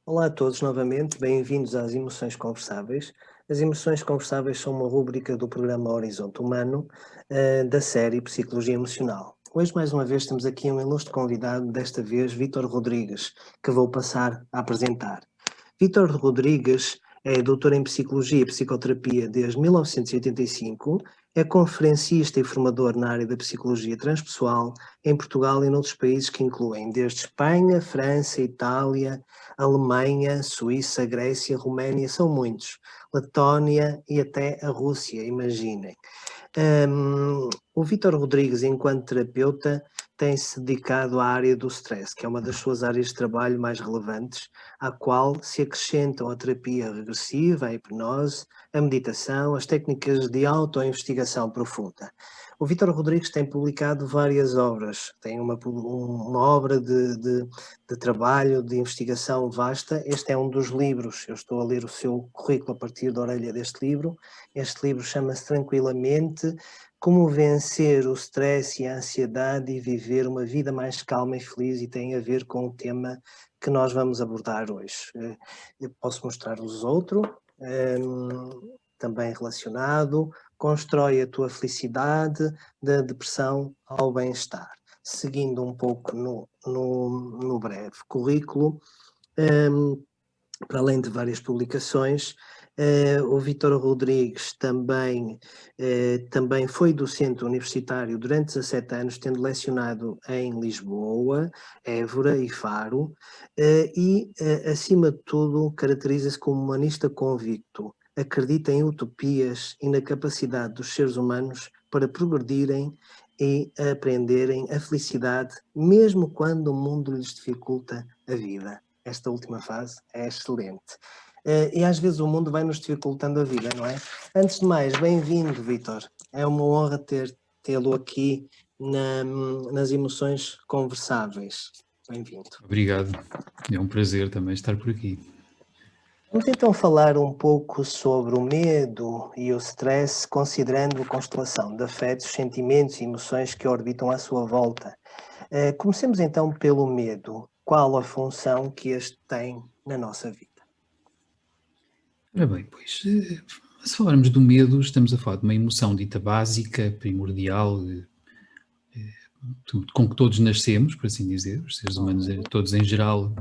Olá a todos novamente, bem-vindos às Emoções Conversáveis. As Emoções Conversáveis são uma rúbrica do programa Horizonte Humano, da série Psicologia Emocional. Hoje, mais uma vez, temos aqui um ilustre convidado, desta vez Vítor Rodrigues, que vou passar a apresentar. Vítor Rodrigues é doutor em Psicologia e Psicoterapia desde 1985, é conferencista e formador na área da Psicologia Transpessoal em Portugal e noutros países que incluem desde Espanha, França, Itália, Alemanha, Suíça, Grécia, Roménia, são muitos, Letónia e até a Rússia, imaginem. O Vítor Rodrigues, enquanto terapeuta, tem-se dedicado à área do stress, que é uma das suas áreas de trabalho mais relevantes, à qual se acrescentam a terapia regressiva, a hipnose, a meditação, as técnicas de autoinvestigação profunda. O Vítor Rodrigues tem publicado várias obras, tem uma obra de trabalho, de investigação vasta. Este é um dos livros, eu estou a ler o seu currículo a partir da orelha deste livro. Este livro chama-se Tranquilamente: Como vencer o stress e a ansiedade e viver uma vida mais calma e feliz, e tem a ver com o tema que nós vamos abordar hoje. Eu posso mostrar-vos outro, também relacionado: Constrói a tua felicidade, da depressão ao bem-estar. Seguindo um pouco no breve currículo, para além de várias publicações, o Vítor Rodrigues também foi docente universitário durante 17 anos, tendo lecionado em Lisboa, Évora e Faro, acima de tudo, caracteriza-se como humanista convicto. Acredita em utopias e na capacidade dos seres humanos para progredirem e aprenderem a felicidade, mesmo quando o mundo lhes dificulta a vida. Esta última fase é excelente. E às vezes o mundo vai nos dificultando a vida, não é? Antes de mais, bem-vindo, Vítor. É uma honra tê-lo aqui nas Emoções Conversáveis. Bem-vindo. Obrigado. É um prazer também estar por aqui. Vamos então falar um pouco sobre o medo e o stress, considerando a constelação de afetos, sentimentos e emoções que orbitam à sua volta. Comecemos então pelo medo. Qual a função que este tem na nossa vida? Ora bem, pois, se falarmos do medo, estamos a falar de uma emoção dita básica, primordial, com que todos nascemos, por assim dizer. Os seres humanos, todos em geral,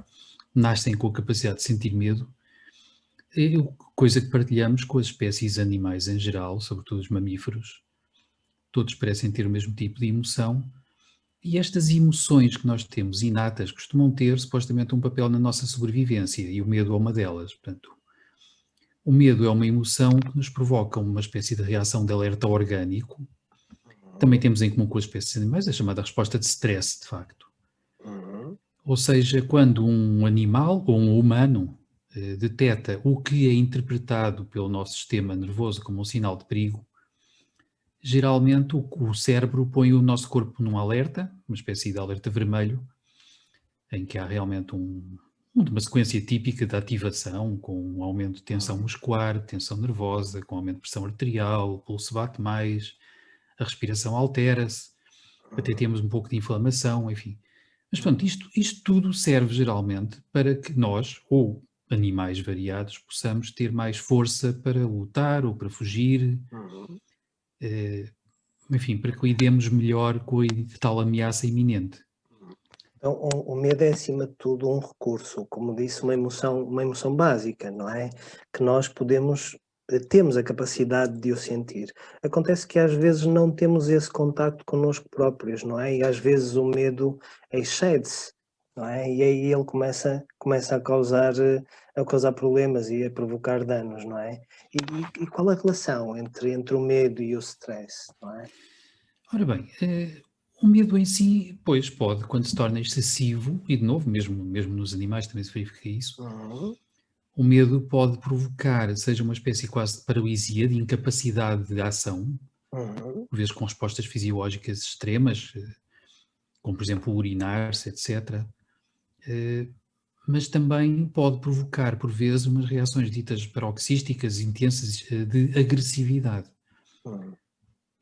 nascem com a capacidade de sentir medo, coisa que partilhamos com as espécies animais em geral, sobretudo os mamíferos. Todos parecem ter o mesmo tipo de emoção, e estas emoções que nós temos inatas costumam ter, supostamente, um papel na nossa sobrevivência, e o medo é uma delas. Portanto, o medo é uma emoção que nos provoca uma espécie de reação de alerta orgânico. Também temos em comum com as espécies animais a chamada resposta de stress, de facto. Ou seja, quando um animal ou um humano detecta o que é interpretado pelo nosso sistema nervoso como um sinal de perigo, geralmente o cérebro põe o nosso corpo num alerta, uma espécie de alerta vermelho, em que há realmente uma sequência típica de ativação, com um aumento de tensão muscular, tensão nervosa, com aumento de pressão arterial, o pulso bate mais, a respiração altera-se, até temos um pouco de inflamação, enfim. Mas pronto, isto tudo serve geralmente para que nós, ou animais variados, possamos ter mais força para lutar ou para fugir, enfim, para que lidemos melhor com a tal ameaça iminente. Então, o medo é, acima de tudo, um recurso, como disse, uma emoção básica, não é? Que nós temos a capacidade de o sentir. Acontece que às vezes não temos esse contacto connosco próprios, não é? E às vezes o medo excede-se, não é? E aí ele começa a causar problemas e a provocar danos, não é? E qual a relação entre o medo e o stress, não é? Ora bem, o medo em si, pois, pode, quando se torna excessivo, e de novo, mesmo nos animais também se verifica isso, o medo pode provocar, seja uma espécie quase de paralisia, de incapacidade de ação, por vezes com respostas fisiológicas extremas, como por exemplo urinar-se, etc. Mas também pode provocar, por vezes, umas reações ditas paroxísticas, intensas, de agressividade.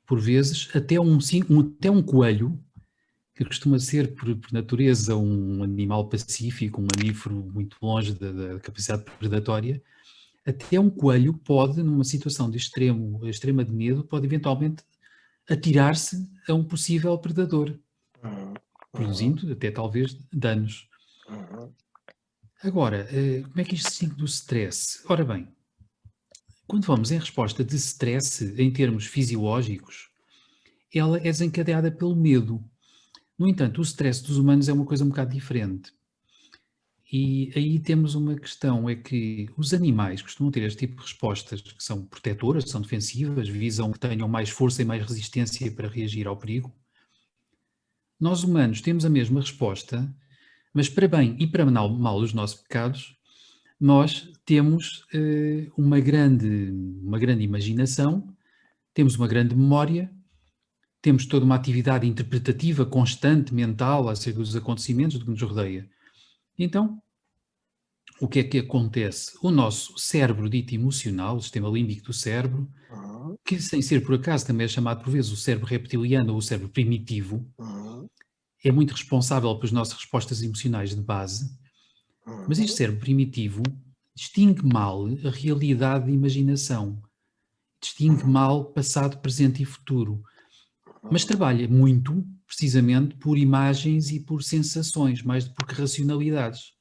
Por vezes, até um coelho que costuma ser, por natureza, um animal pacífico, um mamífero muito longe da capacidade predatória, até um coelho pode, numa situação de extrema de medo, pode eventualmente atirar-se a um possível predador, produzindo até talvez danos. Agora, como é que isto se distingue do stress? Ora bem, quando falamos em resposta de stress em termos fisiológicos, ela é desencadeada pelo medo. No entanto, o stress dos humanos é uma coisa um bocado diferente. E aí temos uma questão, é que os animais costumam ter este tipo de respostas que são protetoras, são defensivas, visam que tenham mais força e mais resistência para reagir ao perigo. Nós humanos temos a mesma resposta, mas para bem e para mal dos nossos pecados, nós temos uma grande imaginação, temos uma grande memória, temos toda uma atividade interpretativa constante, mental, acerca dos acontecimentos do que nos rodeia. Então, o que é que acontece? O nosso cérebro dito emocional, o sistema límbico do cérebro, que sem ser por acaso também é chamado por vezes o cérebro reptiliano ou o cérebro primitivo, é muito responsável pelas nossas respostas emocionais de base, mas este cérebro primitivo distingue mal a realidade e imaginação, distingue mal passado, presente e futuro, mas trabalha muito, precisamente, por imagens e por sensações, mais do que racionalidades.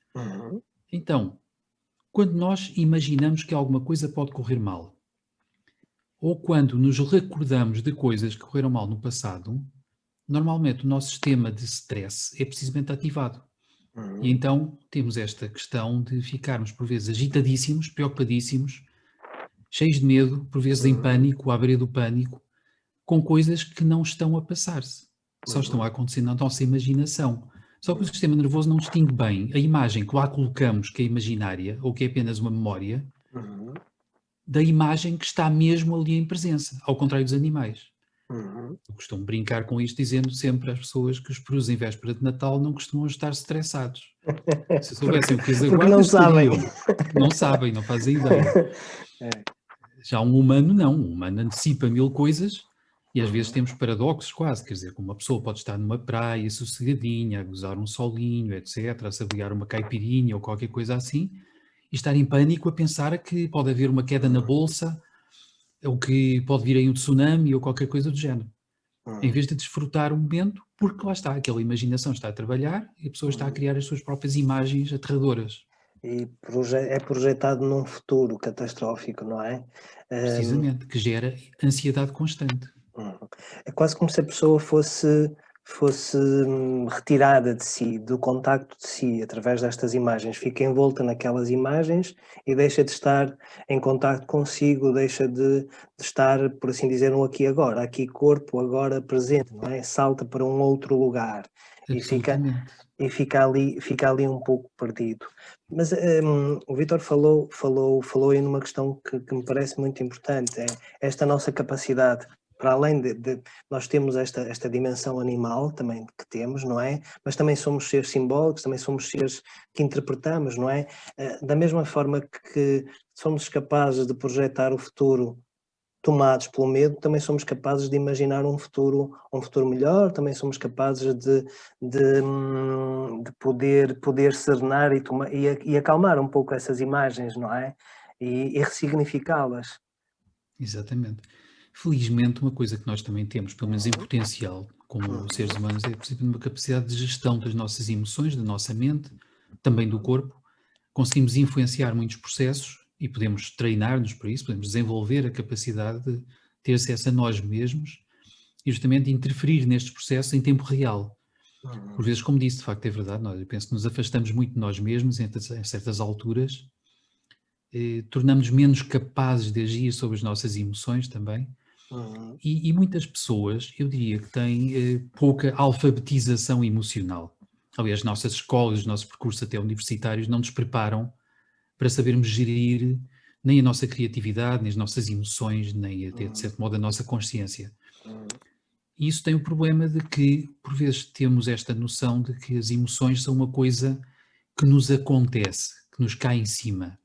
Então, quando nós imaginamos que alguma coisa pode correr mal, ou quando nos recordamos de coisas que correram mal no passado, normalmente o nosso sistema de stress é precisamente ativado. E então temos esta questão de ficarmos por vezes agitadíssimos, preocupadíssimos, cheios de medo, por vezes em pânico, à beira do pânico, com coisas que não estão a passar-se. Só estão a acontecer na nossa imaginação. Só que o sistema nervoso não distingue bem a imagem que lá colocamos, que é imaginária, ou que é apenas uma memória, da imagem que está mesmo ali em presença, ao contrário dos animais. Eu costumo brincar com isto, dizendo sempre às pessoas que os perus em véspera de Natal não costumam estar estressados. Se soubessem o que as aguarda, não sabem. Não sabem, não fazem ideia. Já um humano não, um humano antecipa 1000 coisas e às vezes temos paradoxos quase, quer dizer, como uma pessoa pode estar numa praia sossegadinha, a gozar um solinho, etc., a saborear uma caipirinha ou qualquer coisa assim, e estar em pânico a pensar que pode haver uma queda na bolsa, ou que pode vir aí um tsunami ou qualquer coisa do género. Em vez de desfrutar o momento, porque lá está, aquela imaginação está a trabalhar e a pessoa está a criar as suas próprias imagens aterradoras. E é projetado num futuro catastrófico, não é? Precisamente, que gera ansiedade constante. É quase como se a pessoa fosse retirada de si, do contacto de si, através destas imagens, fica envolta naquelas imagens e deixa de estar em contacto consigo, deixa de estar, por assim dizer, no aqui e agora, aqui corpo, agora presente, não é? Salta para um outro lugar e fica ali um pouco perdido. Mas o Vítor falou aí numa questão que me parece muito importante, é esta nossa capacidade. Para além de nós temos esta dimensão animal também que temos, não é? Mas também somos seres simbólicos, também somos seres que interpretamos, não é? Da mesma forma que somos capazes de projetar o futuro tomados pelo medo, também somos capazes de imaginar um futuro melhor, também somos capazes de poder serenar e acalmar um pouco essas imagens, não é? E ressignificá-las. Exatamente. Felizmente, uma coisa que nós também temos, pelo menos em potencial, como seres humanos, é precisamente uma capacidade de gestão das nossas emoções, da nossa mente, também do corpo. Conseguimos influenciar muitos processos e podemos treinar-nos para isso, podemos desenvolver a capacidade de ter acesso a nós mesmos e justamente interferir nestes processos em tempo real. Por vezes, como disse, de facto é verdade, eu penso que nos afastamos muito de nós mesmos em certas alturas, tornamos-nos menos capazes de agir sobre as nossas emoções também. E muitas pessoas, eu diria que têm pouca alfabetização emocional. Aliás, nossas escolas, os nossos percursos até universitários não nos preparam para sabermos gerir nem a nossa criatividade, nem as nossas emoções, nem até, de certo modo, a nossa consciência. E isso tem o problema de que, por vezes, temos esta noção de que as emoções são uma coisa que nos acontece, que nos cai em cima.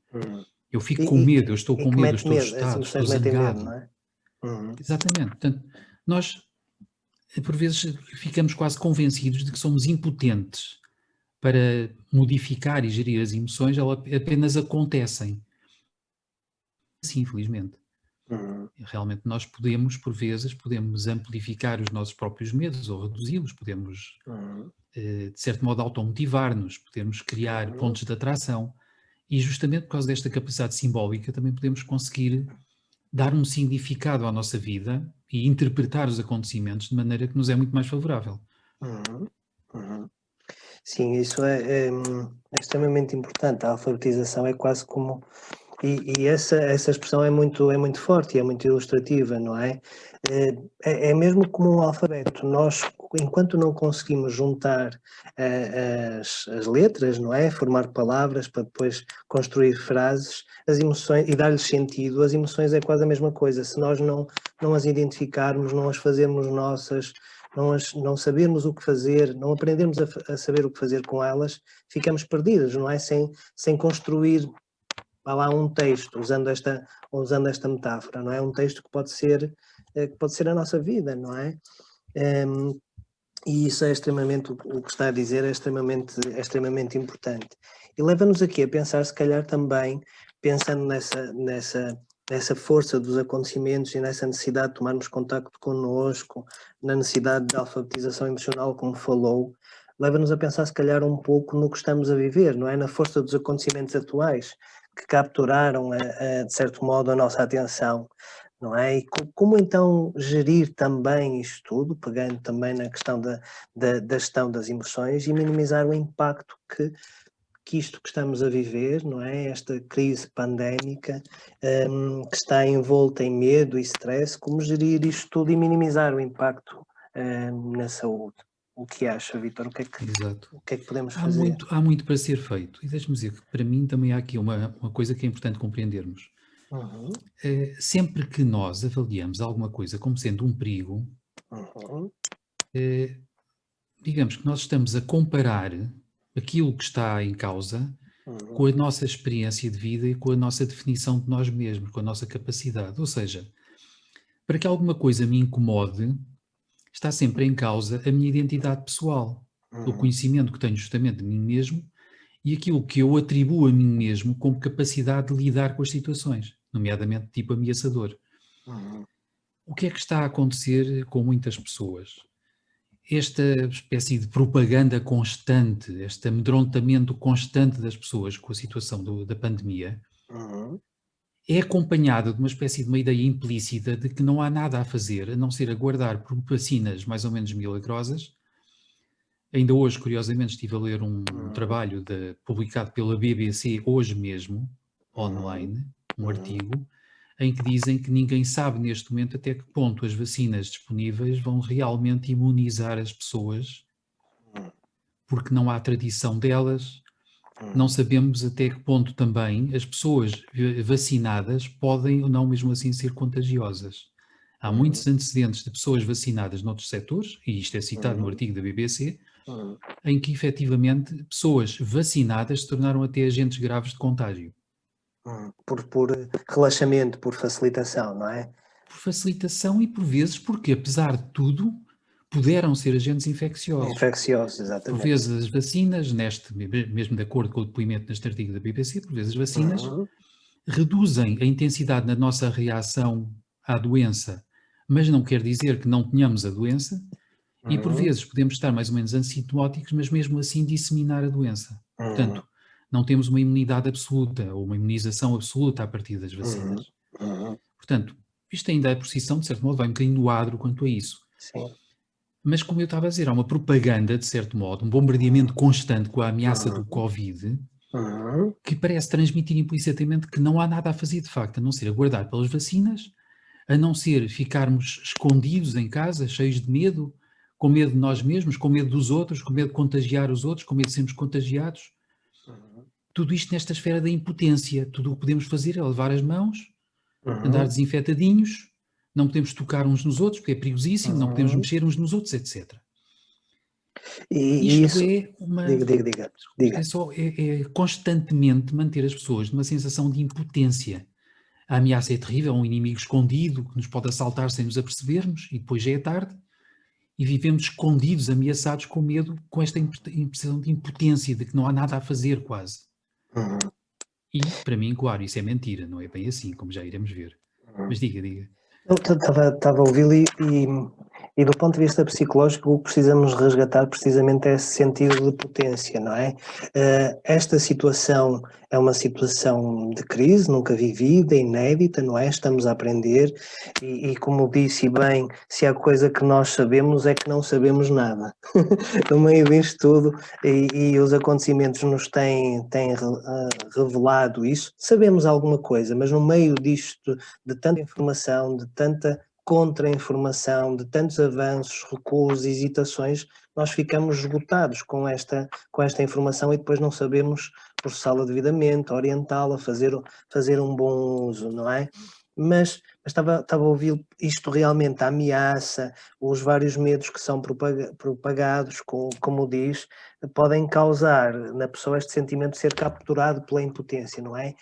Eu fico com medo, eu estou com medo, eu estou assustado, estou zangado. Medo, não é? Exatamente. Portanto, nós por vezes ficamos quase convencidos de que somos impotentes para modificar e gerir as emoções, elas apenas acontecem. Sim, infelizmente. Realmente nós podemos, por vezes, podemos amplificar os nossos próprios medos ou reduzi-los, podemos, de certo modo, automotivar-nos, podemos criar pontos de atração e justamente por causa desta capacidade simbólica também podemos conseguir dar um significado à nossa vida e interpretar os acontecimentos de maneira que nos é muito mais favorável. Sim, isso é extremamente importante. A alfabetização é quase como... E essa expressão é muito forte e é muito ilustrativa, não é? É mesmo como um alfabeto. Nós, enquanto não conseguimos juntar as letras, não é? Formar palavras para depois construir frases, as emoções, e dar-lhes sentido, as emoções é quase a mesma coisa. Se nós não as identificarmos, não as fazermos nossas, não sabermos o que fazer, não aprendermos a saber o que fazer com elas, ficamos perdidos, não é? Sem construir... Há lá um texto, usando esta metáfora, não é? Um texto que pode ser a nossa vida, não é? E isso é extremamente, o que está a dizer é extremamente importante. E leva-nos aqui a pensar, se calhar também, pensando nessa força dos acontecimentos e nessa necessidade de tomarmos contacto connosco, na necessidade de alfabetização emocional, como falou, leva-nos a pensar, se calhar, um pouco no que estamos a viver, não é? Na força dos acontecimentos atuais, que capturaram, de certo modo, a nossa atenção, não é? E como então gerir também isto tudo, pegando também na questão da gestão das emoções e minimizar o impacto que isto que estamos a viver, não é? Esta crise pandémica, que está envolta em medo e stress, como gerir isto tudo e minimizar o impacto na saúde. O que acha, Vítor? O que é que podemos fazer? Há muito para ser feito. E deixe-me dizer que, para mim, também há aqui uma coisa que é importante compreendermos. Sempre que nós avaliamos alguma coisa como sendo um perigo, digamos que nós estamos a comparar aquilo que está em causa com a nossa experiência de vida e com a nossa definição de nós mesmos, com a nossa capacidade. Ou seja, para que alguma coisa me incomode, está sempre em causa a minha identidade pessoal, o conhecimento que tenho justamente de mim mesmo e aquilo que eu atribuo a mim mesmo como capacidade de lidar com as situações, nomeadamente tipo ameaçador. O que é que está a acontecer com muitas pessoas? Esta espécie de propaganda constante, este amedrontamento constante das pessoas com a situação da pandemia, é acompanhada de uma espécie de uma ideia implícita de que não há nada a fazer a não ser aguardar por vacinas mais ou menos milagrosas. Ainda hoje, curiosamente, estive a ler um trabalho publicado pela BBC hoje mesmo, online, um artigo, em que dizem que ninguém sabe neste momento até que ponto as vacinas disponíveis vão realmente imunizar as pessoas, porque não há tradição delas. Não sabemos até que ponto também as pessoas vacinadas podem ou não mesmo assim ser contagiosas. Há muitos antecedentes de pessoas vacinadas noutros setores, e isto é citado no artigo da BBC, em que efetivamente pessoas vacinadas se tornaram até agentes graves de contágio. Por relaxamento, por facilitação, não é? Por facilitação e por vezes porque, apesar de tudo, puderam ser agentes infecciosos. Infecciosos, exatamente. Por vezes as vacinas, mesmo de acordo com o depoimento neste artigo da BBC, por vezes as vacinas reduzem a intensidade na nossa reação à doença, mas não quer dizer que não tenhamos a doença, e por vezes podemos estar mais ou menos assintomáticos, mas mesmo assim disseminar a doença. Portanto, não temos uma imunidade absoluta ou uma imunização absoluta a partir das vacinas. Portanto, isto ainda por si só, de certo modo, vai um bocadinho no adro quanto a isso. Sim. Mas como eu estava a dizer, há uma propaganda, de certo modo, um bombardeamento constante com a ameaça do Covid, que parece transmitir implicitamente que não há nada a fazer de facto, a não ser aguardar pelas vacinas, a não ser ficarmos escondidos em casa, cheios de medo, com medo de nós mesmos, com medo dos outros, com medo de contagiar os outros, com medo de sermos contagiados. Tudo isto nesta esfera da impotência. Tudo o que podemos fazer é levar as mãos, andar desinfetadinhos, não podemos tocar uns nos outros, porque é perigosíssimo, não podemos mexer uns nos outros, etc. E Isto isso... é uma... Diga. É constantemente manter as pessoas numa sensação de impotência. A ameaça é terrível, é um inimigo escondido que nos pode assaltar sem nos apercebermos e depois já é tarde. e vivemos escondidos, ameaçados com medo, com esta impressão de impotência, de que não há nada a fazer quase. E, para mim, claro, isso é mentira, não é bem assim, como já iremos ver. Mas diga. Eu estava a ouvi-lo e do ponto de vista psicológico o que precisamos resgatar precisamente é esse sentido de potência, não é? Esta situação é uma situação de crise, nunca vivida, inédita, não é? Estamos a aprender e como disse bem, se há coisa que nós sabemos é que não sabemos nada. No meio disto tudo e os acontecimentos nos têm revelado isso, sabemos alguma coisa, mas no meio disto de tanta informação, de tanta contra-informação, de tantos avanços, recuos, hesitações, nós ficamos esgotados com esta informação e depois não sabemos processá-la devidamente, orientá-la, fazer um bom uso, não é? Mas estava a ouvir isto realmente, a ameaça, os vários medos que são propagados, como diz, podem causar na pessoa este sentimento de ser capturado pela impotência, não é?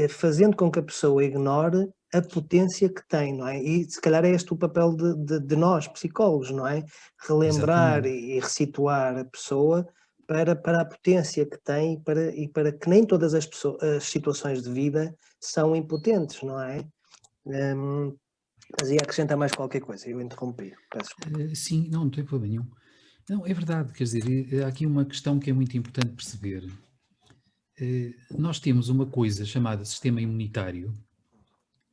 Fazendo com que a pessoa ignore a potência que tem, não é? E se calhar é este o papel de nós, psicólogos, não é? Relembrar e ressituar a pessoa para a potência que tem e para que nem todas as situações de vida são impotentes, não é? Mas ia acrescentar mais qualquer coisa, eu interrompi, peço desculpa. Sim, não tem problema nenhum. Não, é verdade, quer dizer, há aqui uma questão que é muito importante perceber. Nós temos uma coisa chamada sistema imunitário,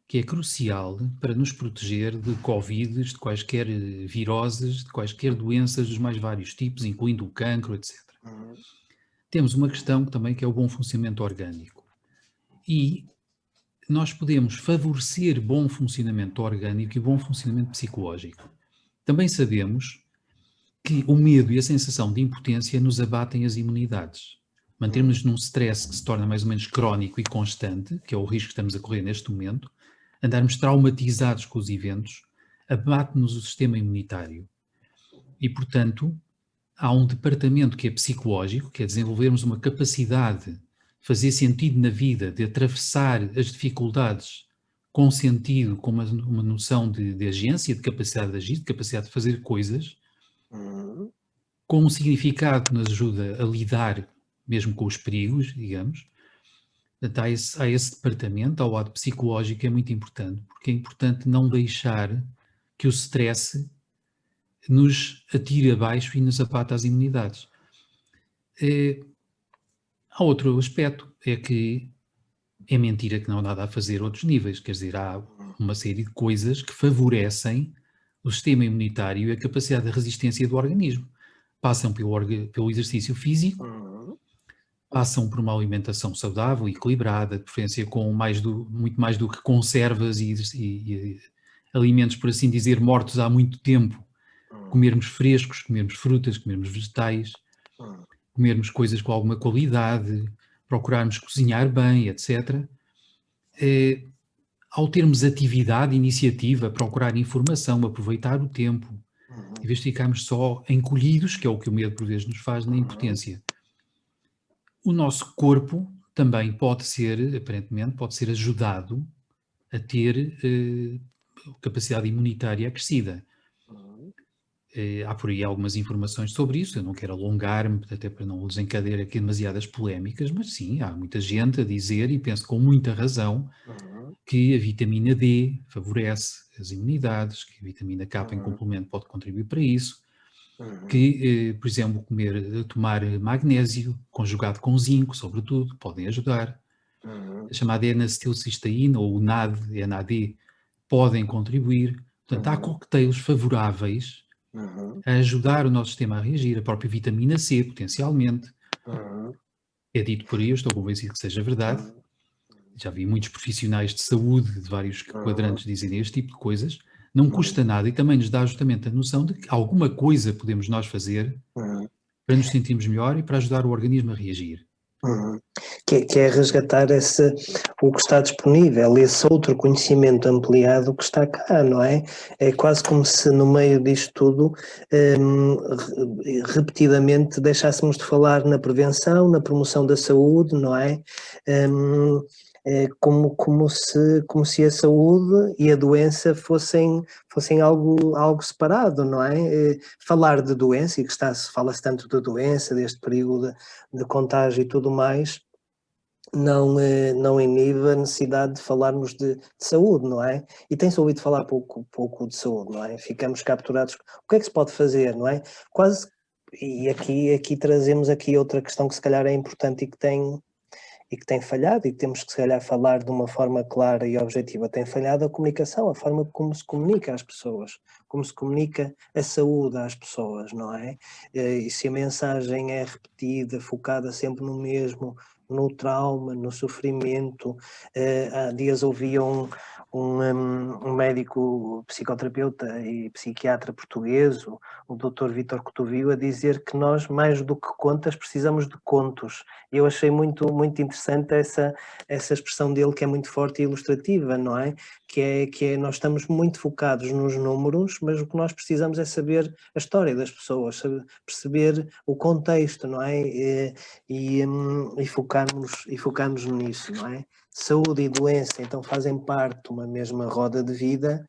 que é crucial para nos proteger de Covid, de quaisquer viroses, de quaisquer doenças dos mais vários tipos, incluindo o cancro, etc. Temos uma questão também que é o bom funcionamento orgânico. E nós podemos favorecer bom funcionamento orgânico e bom funcionamento psicológico. Também sabemos que o medo e a sensação de impotência nos abatem as imunidades. Mantermos-nos num stress que se torna mais ou menos crónico e constante, que é o risco que estamos a correr neste momento, andarmos traumatizados com os eventos, abate-nos o sistema imunitário. E, portanto, há um departamento que é psicológico, que é desenvolvermos uma capacidade de fazer sentido na vida, de atravessar as dificuldades com sentido, com uma noção de agência, de capacidade de agir, de capacidade de fazer coisas, com um significado que nos ajuda a lidar mesmo com os perigos, digamos. Há esse departamento, ao lado psicológico, é muito importante, porque é importante não deixar que o stress nos atire abaixo e nos abata as imunidades. Há outro aspecto, é que é mentira que não há nada a fazer a outros níveis, quer dizer, há uma série de coisas que favorecem o sistema imunitário e a capacidade de resistência do organismo. Passam pelo exercício físico, passam por uma alimentação saudável, equilibrada, de preferência com muito mais do que conservas e alimentos, por assim dizer, mortos há muito tempo. Comermos frescos, comermos frutas, comermos vegetais, comermos coisas com alguma qualidade, procurarmos cozinhar bem, etc. Ao termos atividade, iniciativa, procurar informação, aproveitar o tempo, em vez de ficarmos só encolhidos, que é o que o medo por vezes nos faz, na impotência. O nosso corpo também pode ser, aparentemente, pode ser ajudado a ter capacidade imunitária acrescida. Há por aí algumas informações sobre isso, eu não quero alongar-me, até para não desencadear aqui demasiadas polémicas, mas sim, há muita gente a dizer, e penso com muita razão, que a vitamina D favorece as imunidades, que a vitamina K em complemento pode contribuir para isso, que, por exemplo, tomar magnésio conjugado com zinco, sobretudo, podem ajudar. A chamada N-acetilcisteína ou o NAD, podem contribuir. Portanto, há coquetéis favoráveis a ajudar o nosso sistema a reagir, a própria vitamina C, potencialmente. É dito por aí, eu estou convencido que seja verdade. Já vi muitos profissionais de saúde de vários quadrantes dizerem este tipo de coisas. Não custa nada e também nos dá justamente a noção de que alguma coisa podemos nós fazer para nos sentirmos melhor e para ajudar o organismo a reagir. Que é resgatar o que está disponível, esse outro conhecimento ampliado que está cá, não é? É quase como se no meio disto tudo repetidamente deixássemos de falar na prevenção, na promoção da saúde, não é? como se a saúde e a doença fossem algo separado, não é? Falar de doença, e que fala-se tanto de doença, deste perigo de contágio e tudo mais, não inibe a necessidade de falarmos de saúde, não é? E tem-se ouvido falar pouco de saúde, não é? Ficamos capturados. O que é que se pode fazer, não é? E aqui trazemos aqui outra questão que se calhar é importante e que tem falhado, e que temos que se calhar falar de uma forma clara e objetiva. Tem falhado a comunicação, a forma como se comunica às pessoas, como se comunica a saúde às pessoas, não é? E se a mensagem é repetida, focada sempre no mesmo, no trauma, no sofrimento. Há dias ouvi um médico psicoterapeuta e psiquiatra português, o Dr. Vítor Cotovio, a dizer que nós, mais do que contas, precisamos de contos. Eu achei muito interessante essa expressão dele, que é muito forte e ilustrativa, não é? Que é nós estamos muito focados nos números, mas o que nós precisamos é saber a história das pessoas, perceber o contexto, não é? E focarmos nisso, não é? Saúde e doença, então, fazem parte de uma mesma roda de vida,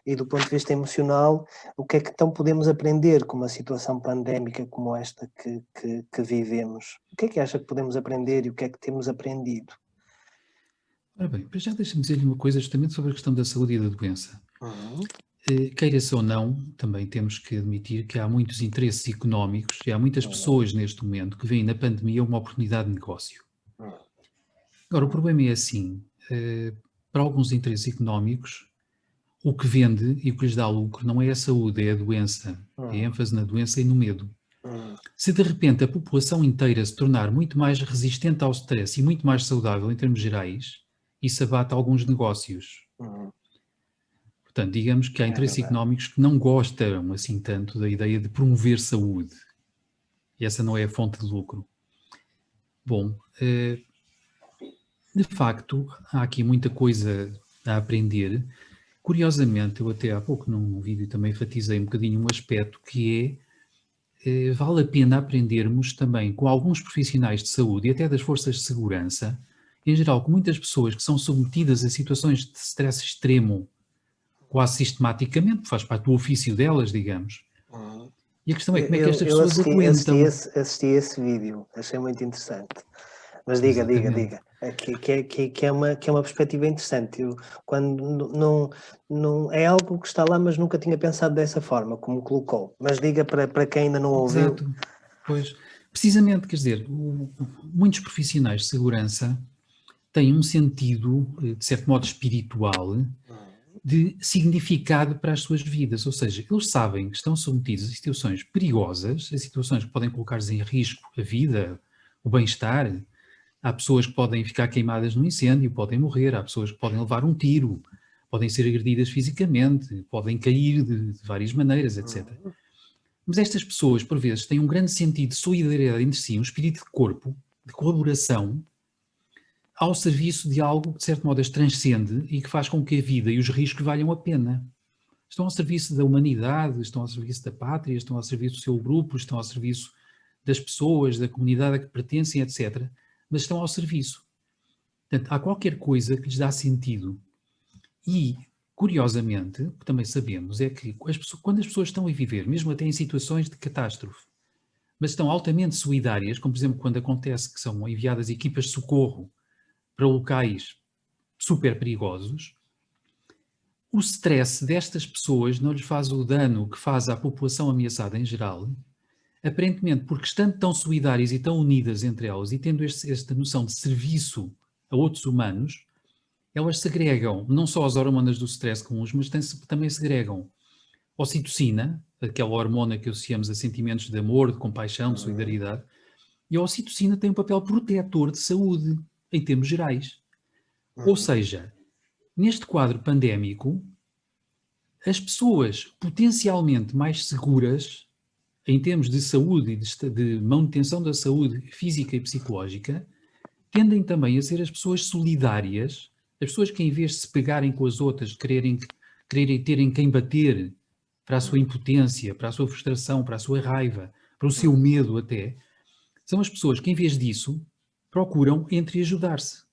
e do ponto de vista emocional, o que é que então podemos aprender com uma situação pandémica como esta que vivemos? O que é que acha que podemos aprender e o que é que temos aprendido? Ora bem, para já deixa-me dizer-lhe uma coisa justamente sobre a questão da saúde e da doença. Queira-se ou não, também temos que admitir que há muitos interesses económicos e há muitas pessoas neste momento que veem na pandemia uma oportunidade de negócio. Agora, o problema é assim, para alguns interesses económicos, o que vende e o que lhes dá lucro não é a saúde, é a doença, é a ênfase na doença e no medo. Se de repente a população inteira se tornar muito mais resistente ao stress e muito mais saudável em termos gerais, isso abate alguns negócios. Portanto, digamos que há interesses económicos que não gostam assim tanto da ideia de promover saúde. E essa não é a fonte de lucro. Bom, de facto, há aqui muita coisa a aprender. Curiosamente, eu até há pouco num vídeo também enfatizei um bocadinho um aspecto que vale a pena aprendermos também com alguns profissionais de saúde e até das forças de segurança, em geral com muitas pessoas que são submetidas a situações de stress extremo, quase sistematicamente, faz parte do ofício delas, digamos. E a questão é como é que estas pessoas aguentam. Assisti esse vídeo, achei muito interessante. Mas diga. Que é uma perspectiva interessante. Quando não é algo que está lá, mas nunca tinha pensado dessa forma, como colocou. Mas diga para quem ainda não ouviu. Exato. Pois, precisamente, quer dizer, muitos profissionais de segurança têm um sentido, de certo modo espiritual, de significado para as suas vidas. Ou seja, eles sabem que estão submetidos a situações perigosas, a situações que podem colocar-lhes em risco a vida, o bem-estar. Há pessoas que podem ficar queimadas no incêndio, podem morrer, há pessoas que podem levar um tiro, podem ser agredidas fisicamente, podem cair de várias maneiras, etc. Mas estas pessoas, por vezes, têm um grande sentido de solidariedade entre si, um espírito de corpo, de colaboração, ao serviço de algo que, de certo modo, as transcende e que faz com que a vida e os riscos valham a pena. Estão ao serviço da humanidade, estão ao serviço da pátria, estão ao serviço do seu grupo, estão ao serviço das pessoas, da comunidade a que pertencem, etc. Mas estão ao serviço. Portanto, há qualquer coisa que lhes dá sentido. E, curiosamente, o que também sabemos é que quando as pessoas estão a viver, mesmo até em situações de catástrofe, mas estão altamente solidárias, como por exemplo quando acontece que são enviadas equipas de socorro para locais super perigosos, o stress destas pessoas não lhes faz o dano que faz à população ameaçada em geral, aparentemente porque estando tão solidárias e tão unidas entre elas e tendo esta noção de serviço a outros humanos, elas segregam não só as hormonas do stress comuns, mas também segregam ocitocina, aquela hormona que associamos a sentimentos de amor, de compaixão, de solidariedade, e a ocitocina tem um papel protetor de saúde, em termos gerais. Ou seja, neste quadro pandémico, as pessoas potencialmente mais seguras, em termos de saúde e de manutenção da saúde física e psicológica, tendem também a ser as pessoas solidárias, as pessoas que, em vez de se pegarem com as outras, quererem terem quem bater para a sua impotência, para a sua frustração, para a sua raiva, para o seu medo até, são as pessoas que, em vez disso, procuram entre ajudar-se.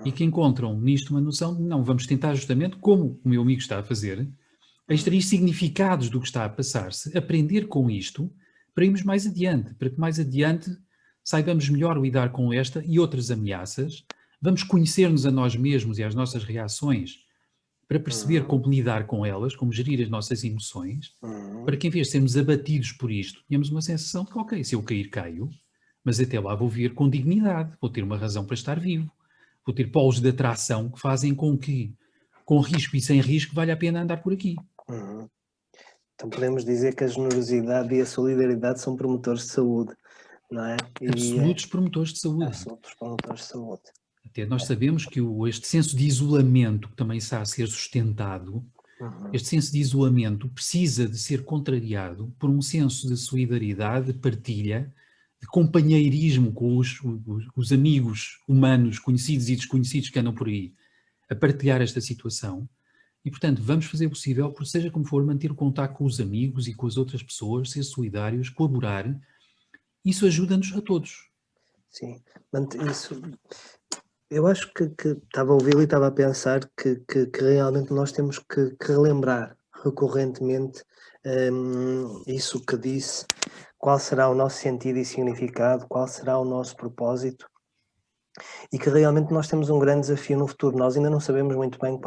e que encontram nisto uma noção de não, vamos tentar justamente, como o meu amigo está a fazer, a extrair significados do que está a passar-se, aprender com isto, para irmos mais adiante, para que mais adiante saibamos melhor lidar com esta e outras ameaças, vamos conhecer-nos a nós mesmos e as nossas reações para perceber como lidar com elas, como gerir as nossas emoções, para que em vez de sermos abatidos por isto, tenhamos uma sensação de que, ok, se eu cair, caio, mas até lá vou vir com dignidade, vou ter uma razão para estar vivo, vou ter polos de atração que fazem com que, com risco e sem risco, vale a pena andar por aqui. Então podemos dizer que a generosidade e a solidariedade são promotores de saúde, não é? Absolutos promotores de saúde. Absolutos promotores de saúde. Até nós sabemos que este senso de isolamento que também está a ser sustentado, este senso de isolamento precisa de ser contrariado por um senso de solidariedade, de partilha, de companheirismo com os amigos humanos, conhecidos e desconhecidos que andam por aí, a partilhar esta situação. E, portanto, vamos fazer o possível, por seja como for, manter o contacto com os amigos e com as outras pessoas, ser solidários, colaborar. Isso ajuda-nos a todos. Sim, isso. Eu acho que estava a ouvi-lo e estava a pensar que realmente nós temos que relembrar recorrentemente isso que disse, qual será o nosso sentido e significado, qual será o nosso propósito, e que realmente nós temos um grande desafio no futuro. Nós ainda não sabemos muito bem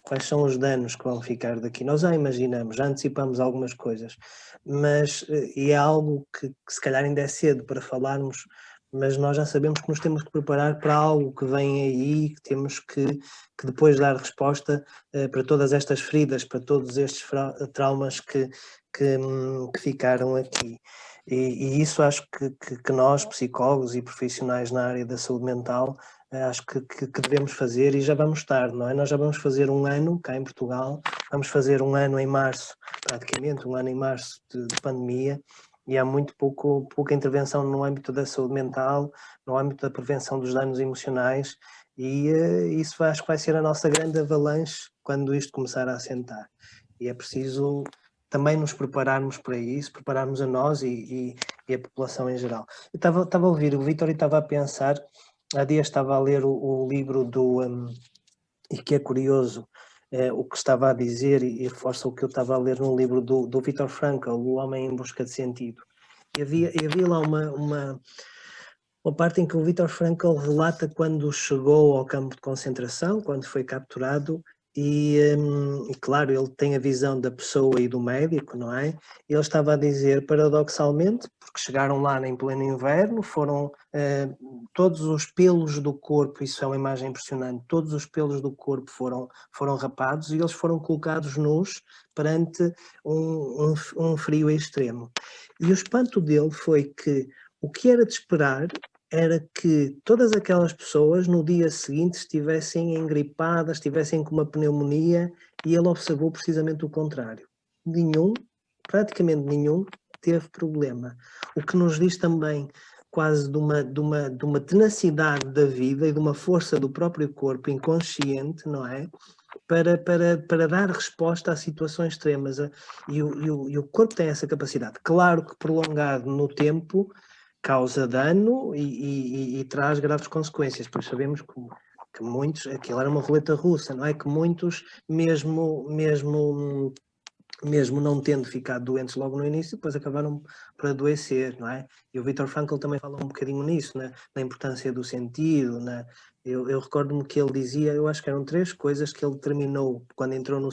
quais são os danos que vão ficar daqui. Nós já imaginamos, já antecipamos algumas coisas, mas, e é algo que se calhar ainda é cedo para falarmos, mas nós já sabemos que nos temos que preparar para algo que vem aí, que temos que depois dar resposta para todas estas feridas, para todos estes traumas que ficaram aqui. E isso acho que nós, psicólogos e profissionais na área da saúde mental, acho que devemos fazer, e já vamos estar, não é? Nós já vamos fazer um ano cá em Portugal, vamos fazer um ano em março, praticamente um ano em março de pandemia, e há muito pouca intervenção no âmbito da saúde mental, no âmbito da prevenção dos danos emocionais, e isso acho que vai ser a nossa grande avalanche quando isto começar a assentar. E é preciso também nos prepararmos para isso, prepararmos a nós e a população em geral. Eu estava a ouvir o Vítor e estava a pensar, há dias estava a ler o livro e que é curioso o que estava a dizer e reforça o que eu estava a ler no livro do Viktor Frankl, O Homem em Busca de Sentido. E havia lá uma parte em que o Viktor Frankl relata quando chegou ao campo de concentração, quando foi capturado, e claro, ele tem a visão da pessoa e do médico, não é? E ele estava a dizer, paradoxalmente, porque chegaram lá em pleno inverno, foram todos os pelos do corpo, isso é uma imagem impressionante, todos os pelos do corpo foram rapados e eles foram colocados nus perante um frio extremo. E o espanto dele foi que o que era de esperar era que todas aquelas pessoas no dia seguinte estivessem engripadas, estivessem com uma pneumonia, e ele observou precisamente o contrário. Praticamente nenhum, teve problema. O que nos diz também quase de uma tenacidade da vida e de uma força do próprio corpo inconsciente, não é? Para dar resposta a situações extremas. E o corpo tem essa capacidade. Claro que prolongado no tempo causa dano e traz graves consequências, pois sabemos que muitos, aquilo era uma roleta russa, não é? Que muitos, mesmo não tendo ficado doentes logo no início, depois acabaram por adoecer, não é? E o Viktor Frankl também fala um bocadinho nisso, na importância do sentido, eu recordo-me que ele dizia, eu acho que eram 3 coisas que ele determinou quando entrou no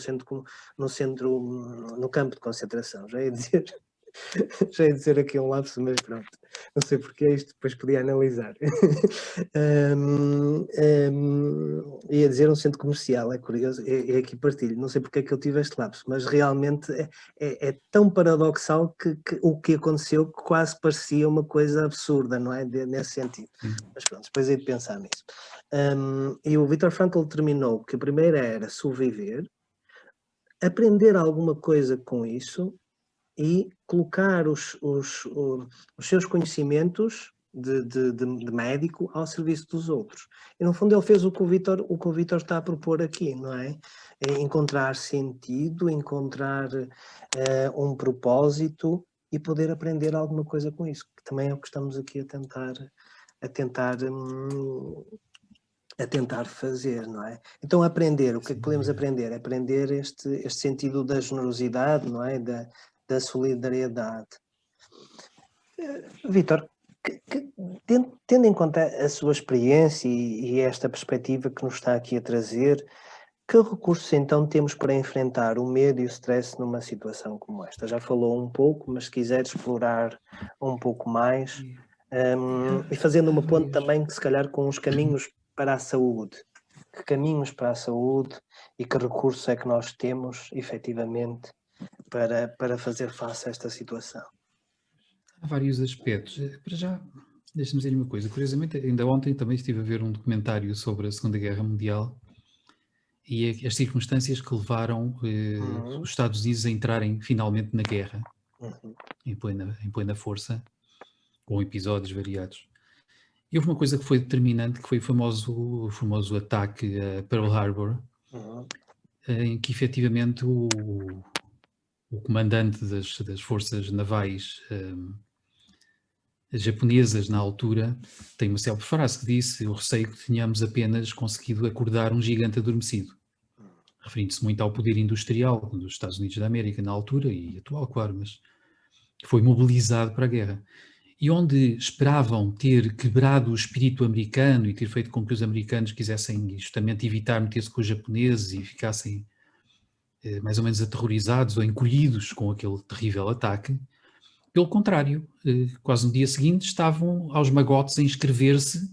campo de concentração, já ia dizer aqui um lapso, mas pronto, não sei porque isto depois podia analisar. Ia dizer um centro comercial, é curioso, é aqui partilho, não sei porque é que eu tive este lapso, mas realmente é tão paradoxal que o que aconteceu que quase parecia uma coisa absurda, não é? Nesse sentido. Mas pronto, depois hei de pensar nisso. E o Viktor Frankl determinou que a primeira era sobreviver, aprender alguma coisa com isso, e colocar os seus conhecimentos de médico ao serviço dos outros. E no fundo ele fez o que o Vítor está a propor aqui, não é? É encontrar sentido, encontrar um propósito e poder aprender alguma coisa com isso, que também é o que estamos aqui a tentar a tentar fazer, não é? Então aprender, o que é que podemos aprender? Aprender este sentido da generosidade, não é? Da solidariedade. Vítor, tendo em conta a sua experiência e esta perspectiva que nos está aqui a trazer, que recursos então temos para enfrentar o medo e o stress numa situação como esta? Já falou um pouco, mas se quiser explorar um pouco mais, e fazendo uma ponte também, que se calhar com os caminhos para a saúde. Que caminhos para a saúde e que recursos é que nós temos, efetivamente, para fazer face a esta situação? Há vários aspectos. Para já, deixa-me dizer uma coisa. Curiosamente, ainda ontem também estive a ver um documentário sobre a Segunda Guerra Mundial e as circunstâncias que levaram os Estados Unidos a entrarem finalmente na guerra, em plena força, com episódios variados. E houve uma coisa que foi determinante, que foi o famoso ataque a Pearl Harbor, em que efetivamente o comandante das forças navais japonesas na altura tem uma célebre frase que disse: "Eu receio que tenhamos apenas conseguido acordar um gigante adormecido", referindo-se muito ao poder industrial dos Estados Unidos da América na altura e atual, claro, mas que foi mobilizado para a guerra. E onde esperavam ter quebrado o espírito americano e ter feito com que os americanos quisessem justamente evitar meter-se com os japoneses e ficassem mais ou menos aterrorizados ou encolhidos com aquele terrível ataque, pelo contrário, quase no dia seguinte estavam aos magotes a inscrever-se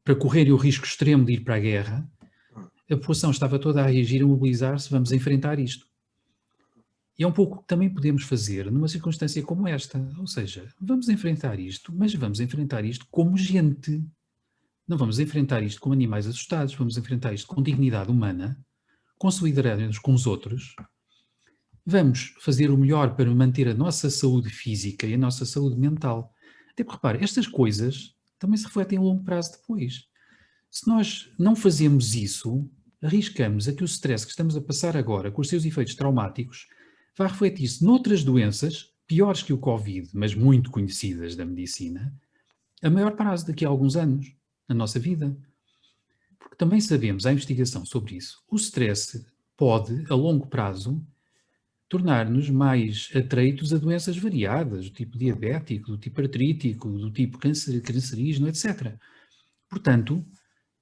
para correrem o risco extremo de ir para a guerra. A população estava toda a reagir, a mobilizar-se, vamos enfrentar isto. E é um pouco o que também podemos fazer numa circunstância como esta. Ou seja, vamos enfrentar isto, mas vamos enfrentar isto como gente. Não vamos enfrentar isto como animais assustados, vamos enfrentar isto com dignidade humana, com solidariedade com os outros. Vamos fazer o melhor para manter a nossa saúde física e a nossa saúde mental. Até porque, repare, estas coisas também se refletem a longo prazo depois. Se nós não fazemos isso, arriscamos a que o stress que estamos a passar agora, com os seus efeitos traumáticos, vai refletir-se noutras doenças, piores que o Covid, mas muito conhecidas da medicina, a maior prazo daqui a alguns anos, na nossa vida. Porque também sabemos, há investigação sobre isso, o stress pode, a longo prazo, tornar-nos mais atreitos a doenças variadas, do tipo diabético, do tipo artrítico, do tipo cancerígeno, etc. Portanto,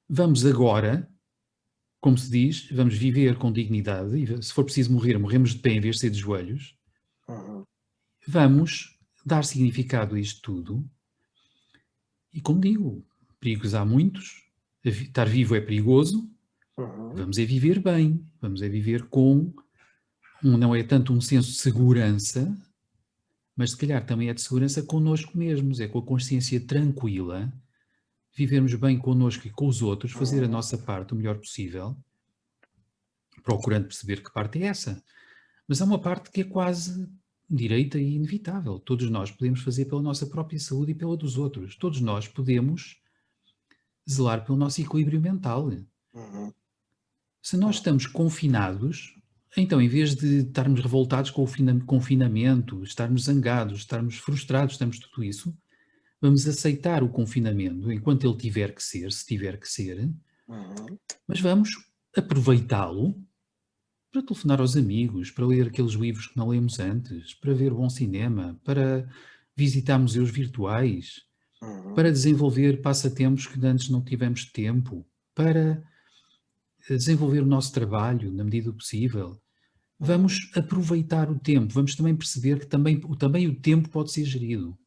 vamos agora, como se diz, vamos viver com dignidade e se for preciso morrer, morremos de pé em vez de ser de joelhos. Vamos dar significado a isto tudo e, como digo, perigos há muitos, estar vivo é perigoso, vamos é viver bem, vamos é viver com, não é tanto um senso de segurança, mas se calhar também é de segurança connosco mesmos, é com a consciência tranquila, vivermos bem connosco e com os outros, fazer a nossa parte o melhor possível, procurando perceber que parte é essa. Mas há uma parte que é quase direita e inevitável. Todos nós podemos fazer pela nossa própria saúde e pela dos outros. Todos nós podemos zelar pelo nosso equilíbrio mental. Se nós estamos confinados, então em vez de estarmos revoltados com o confinamento, estarmos zangados, estarmos frustrados, estamos tudo isso, vamos aceitar o confinamento enquanto ele tiver que ser, se tiver que ser, mas vamos aproveitá-lo para telefonar aos amigos, para ler aqueles livros que não lemos antes, para ver bom cinema, para visitar museus virtuais, para desenvolver passatempos que antes não tivemos tempo, para desenvolver o nosso trabalho na medida do possível. Vamos aproveitar o tempo, vamos também perceber que também o tempo pode ser gerido.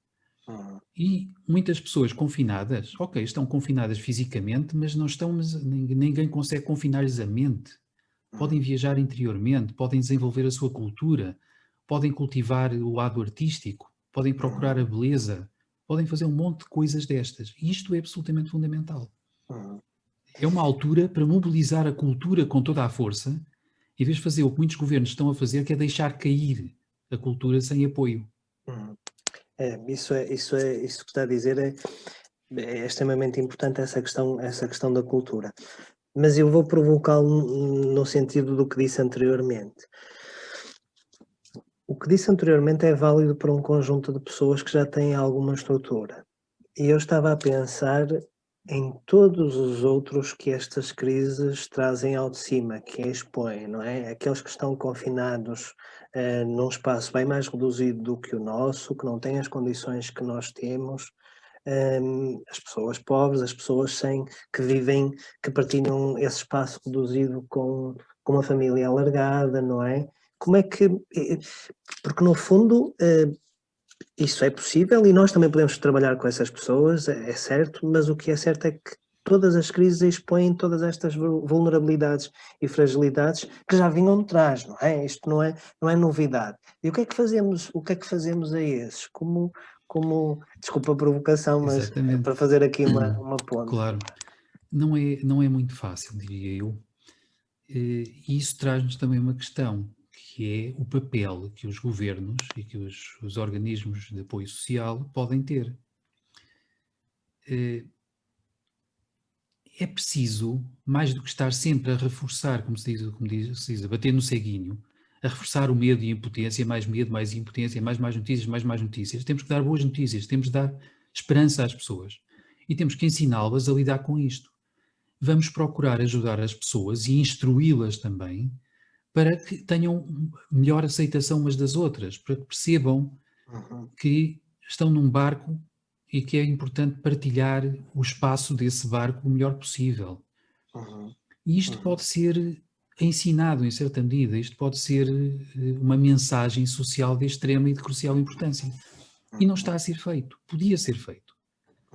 E muitas pessoas confinadas, ok, estão confinadas fisicamente, mas não estão, ninguém consegue confinar-lhes a mente. Podem viajar interiormente, podem desenvolver a sua cultura, podem cultivar o lado artístico, podem procurar a beleza, podem fazer um monte de coisas destas. E isto é absolutamente fundamental. É uma altura para mobilizar a cultura com toda a força, em vez de fazer o que muitos governos estão a fazer, que é deixar cair a cultura sem apoio. Isso que está a dizer é extremamente importante, essa questão da cultura. Mas eu vou provocá-lo no sentido do que disse anteriormente. O que disse anteriormente é válido para um conjunto de pessoas que já têm alguma estrutura. E eu estava a pensar em todos os outros que estas crises trazem ao de cima, que expõem, não é? Aqueles que estão confinados, num espaço bem mais reduzido do que o nosso, que não têm as condições que nós temos, as pessoas pobres, as pessoas que vivem, que partilham esse espaço reduzido com uma família alargada, não é? Como é que, porque no fundo, isso é possível e nós também podemos trabalhar com essas pessoas, é certo, mas o que é certo é que todas as crises expõem todas estas vulnerabilidades e fragilidades que já vinham de trás, não é? Isto não é novidade. E o que é que fazemos a esses? Desculpa a provocação, mas Exatamente. para fazer aqui uma ponte. Claro. Não é muito fácil, diria eu. E isso traz-nos também uma questão, que é o papel que os governos e que os organismos de apoio social podem ter. É preciso, mais do que estar sempre a reforçar, como se diz, a bater no ceguinho, a reforçar o medo e a impotência, mais medo, mais impotência, mais notícias, mais notícias. Temos que dar boas notícias, temos que dar esperança às pessoas. E temos que ensiná-las a lidar com isto. Vamos procurar ajudar as pessoas e instruí-las também para que tenham melhor aceitação umas das outras, para que percebam que estão num barco e que é importante partilhar o espaço desse barco o melhor possível. E isto pode ser ensinado em certa medida, isto pode ser uma mensagem social de extrema e de crucial importância. E não está a ser feito, podia ser feito.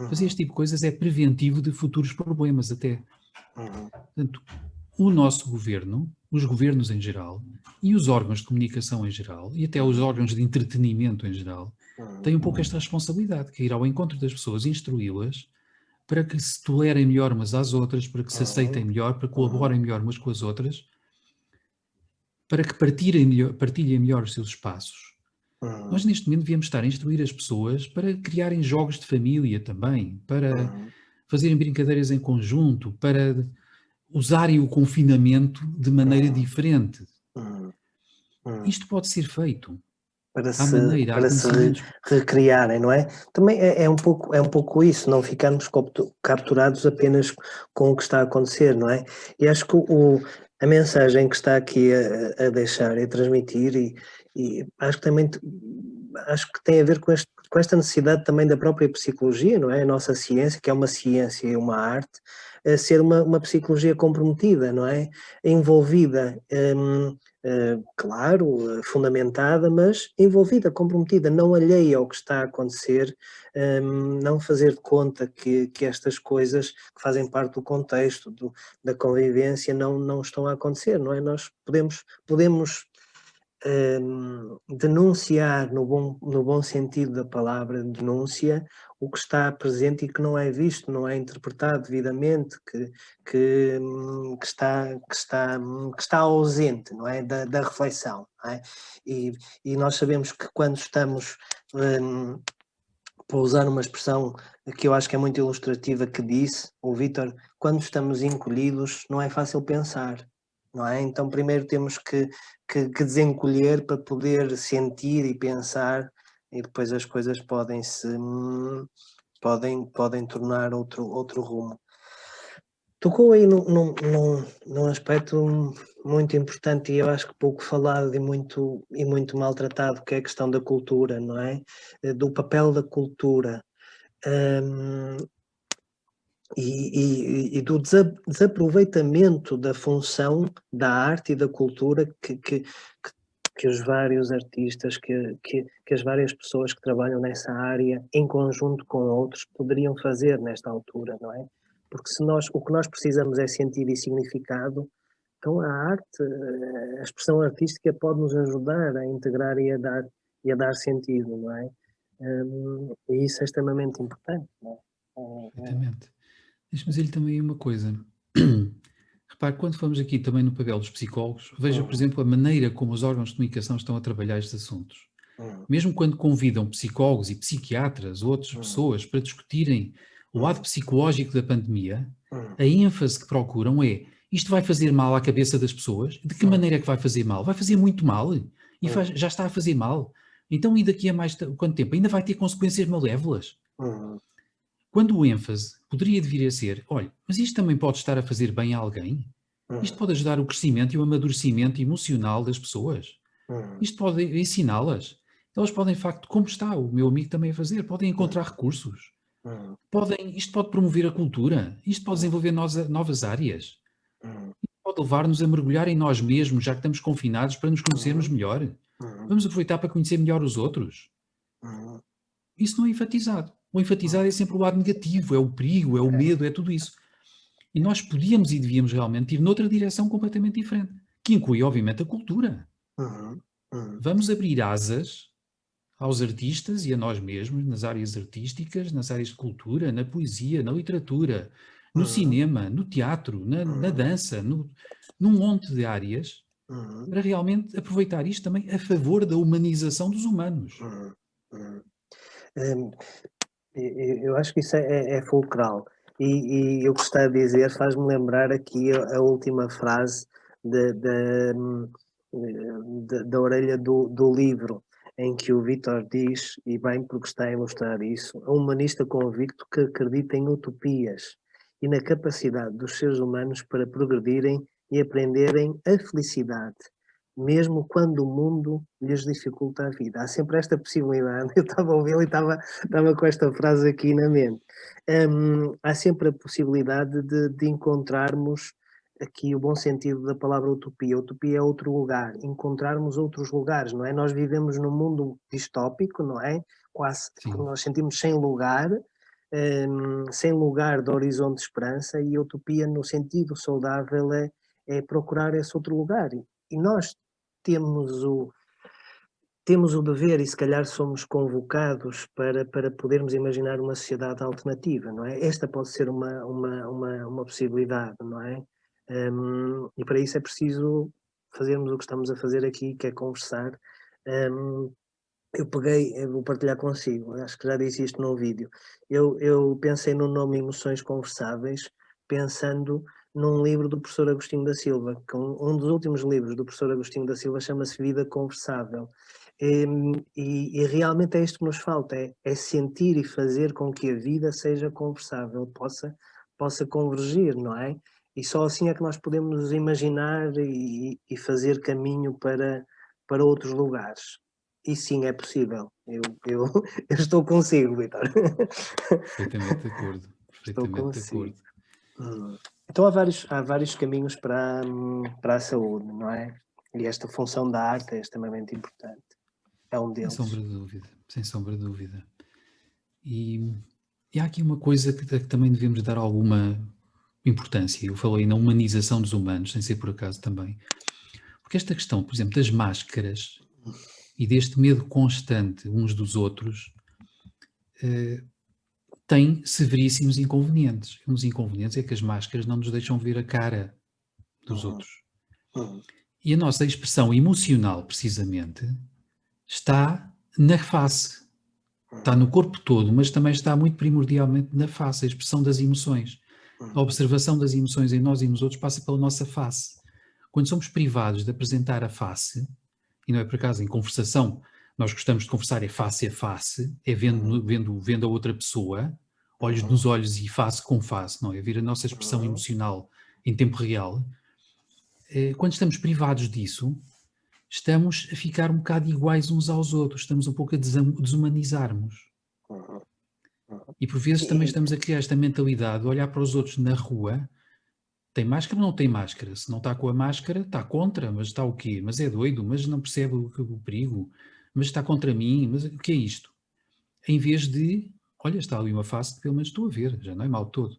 Fazer este tipo de coisas é preventivo de futuros problemas até. Portanto, o nosso governo, os governos em geral, e os órgãos de comunicação em geral, e até os órgãos de entretenimento em geral, têm um pouco esta responsabilidade, que é ir ao encontro das pessoas, instruí-las, para que se tolerem melhor umas às outras, para que se aceitem melhor, para que colaborem melhor umas com as outras, para que partilhem melhor os seus espaços. Nós neste momento devíamos estar a instruir as pessoas para criarem jogos de família também, para fazerem brincadeiras em conjunto, para usarem o confinamento de maneira diferente. Isto pode ser feito. Para À maneira, há para se conhecimentos. recriarem, não é? Também é um pouco isso, não ficarmos capturados apenas com o que está a acontecer, não é? E acho que a mensagem que está aqui a deixar e a transmitir e acho que tem a ver com esta necessidade também da própria psicologia, não é? A nossa ciência, que é uma ciência e uma arte, a ser uma psicologia comprometida, não é? Envolvida, claro, fundamentada, mas envolvida, comprometida, não alheia ao que está a acontecer, não fazer de conta que estas coisas que fazem parte do contexto, da convivência, não estão a acontecer, não é? Nós podemos denunciar no bom sentido da palavra denúncia o que está presente e que não é visto, não é interpretado devidamente, que está ausente, não é, da reflexão, não é? E nós sabemos que quando estamos, para usar uma expressão que eu acho que é muito ilustrativa, que disse o Vítor, quando estamos encolhidos não é fácil pensar, não é? Então primeiro temos que desencolher para poder sentir e pensar, e depois as coisas podem tornar outro rumo. Tocou aí num aspecto muito importante e eu acho que pouco falado e muito maltratado, que é a questão da cultura, não é? Do papel da cultura. E do desaproveitamento da função da arte e da cultura que os vários artistas, que as várias pessoas que trabalham nessa área, em conjunto com outros, poderiam fazer nesta altura, não é? Porque o que nós precisamos é sentido e significado, então a arte, a expressão artística pode nos ajudar a integrar e a dar sentido, não é? E isso é extremamente importante, não é? Exatamente. Deixa-me dizer-lhe também uma coisa. Repare, quando falamos aqui também no papel dos psicólogos, veja, por exemplo, a maneira como os órgãos de comunicação estão a trabalhar estes assuntos. Mesmo quando convidam psicólogos e psiquiatras ou outras pessoas para discutirem o lado psicológico da pandemia, a ênfase que procuram é: isto vai fazer mal à cabeça das pessoas? De que maneira é que vai fazer mal? Vai fazer muito mal? E já está a fazer mal? Então, e daqui a mais quanto tempo? Ainda vai ter consequências malévolas? quando o ênfase poderia vir a ser, olha, mas isto também pode estar a fazer bem a alguém? Isto pode ajudar o crescimento e o amadurecimento emocional das pessoas? Isto pode ensiná-las? Elas podem, de facto, como está o meu amigo também a fazer, podem encontrar recursos. Isto pode promover a cultura, isto pode desenvolver novas áreas, isto pode levar-nos a mergulhar em nós mesmos, já que estamos confinados, para nos conhecermos melhor. Vamos aproveitar para conhecer melhor os outros. Isso não é enfatizado. O enfatizado é sempre o lado negativo, é o perigo, é o medo, é tudo isso. E nós podíamos e devíamos realmente ir noutra direção completamente diferente, que inclui, obviamente, a cultura. Vamos abrir asas aos artistas e a nós mesmos, nas áreas artísticas, nas áreas de cultura, na poesia, na literatura, no cinema, no teatro, na dança, num monte de áreas, para realmente aproveitar isto também a favor da humanização dos humanos. Eu acho que isso é fulcral. E eu gostava de dizer, faz-me lembrar aqui a última frase da orelha do livro, em que o Vítor diz, e bem porque está a ilustrar isso, um humanista convicto que acredita em utopias e na capacidade dos seres humanos para progredirem e aprenderem a felicidade, mesmo quando o mundo lhes dificulta a vida. Há sempre esta possibilidade. Eu estava a ouvi-lo e estava com esta frase aqui na mente. Há sempre a possibilidade de encontrarmos aqui o bom sentido da palavra utopia. Utopia é outro lugar, encontrarmos outros lugares, não é? Nós vivemos num mundo distópico, não é? Quase, nós sentimos sem lugar de horizonte de esperança, e a utopia, no sentido saudável, é procurar esse outro lugar. E nós temos o dever, e se calhar somos convocados para podermos imaginar uma sociedade alternativa, não é? Esta pode ser uma possibilidade, não é? E para isso é preciso fazermos o que estamos a fazer aqui, que é conversar. Eu vou partilhar consigo, acho que já disse isto num vídeo. Eu pensei no nome Emoções Conversáveis, pensando num livro do professor Agostinho da Silva, que um dos últimos livros do professor Agostinho da Silva chama-se Vida Conversável. E realmente é isto que nos falta, é sentir e fazer com que a vida seja conversável, possa convergir, não é? E só assim é que nós podemos nos imaginar e fazer caminho para outros lugares. E sim, é possível. Eu estou consigo, Vitor. Perfeitamente de acordo. Estou Perfeitamente de consigo. acordo. Então há vários caminhos para a saúde, não é? E esta função da arte é extremamente importante. É um deles. Sem sombra de dúvida. Sem sombra de dúvida. E há aqui uma coisa que também devemos dar alguma importância. Eu falei na humanização dos humanos, sem ser por acaso também. Porque esta questão, por exemplo, das máscaras e deste medo constante uns dos outros tem severíssimos inconvenientes. Um dos inconvenientes é que as máscaras não nos deixam ver a cara dos outros. E a nossa expressão emocional, precisamente, está na face. Está no corpo todo, mas também está muito primordialmente na face, a expressão das emoções. A observação das emoções em nós e nos outros passa pela nossa face. Quando somos privados de apresentar a face, e não é por acaso em conversação, nós gostamos de conversar face a face, é vendo a outra pessoa, olhos nos olhos e face com face, não é? Ver a nossa expressão emocional em tempo real. Quando estamos privados disso, estamos a ficar um bocado iguais uns aos outros, estamos um pouco a desumanizarmos. E por vezes também estamos a criar esta mentalidade de olhar para os outros na rua, tem máscara ou não tem máscara? Se não está com a máscara, está contra, mas está o quê? Mas é doido, mas não percebe o perigo, mas está contra mim, mas o que é isto? Em vez de, olha, está ali uma face que pelo menos estou a ver, já não é mal todo.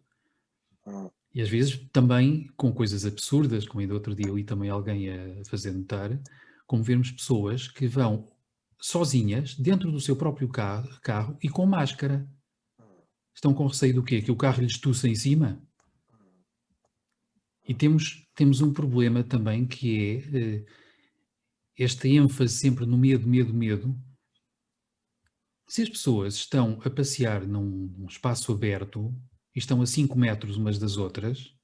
E às vezes também com coisas absurdas, como ainda outro dia ali também alguém a fazer notar, como vermos pessoas que vão sozinhas dentro do seu próprio carro e com máscara. Estão com receio do quê? Que o carro lhes tussa em cima? E temos um problema também que é esta ênfase sempre no medo, medo, medo. Se as pessoas estão a passear num espaço aberto e estão a 5 metros umas das outras,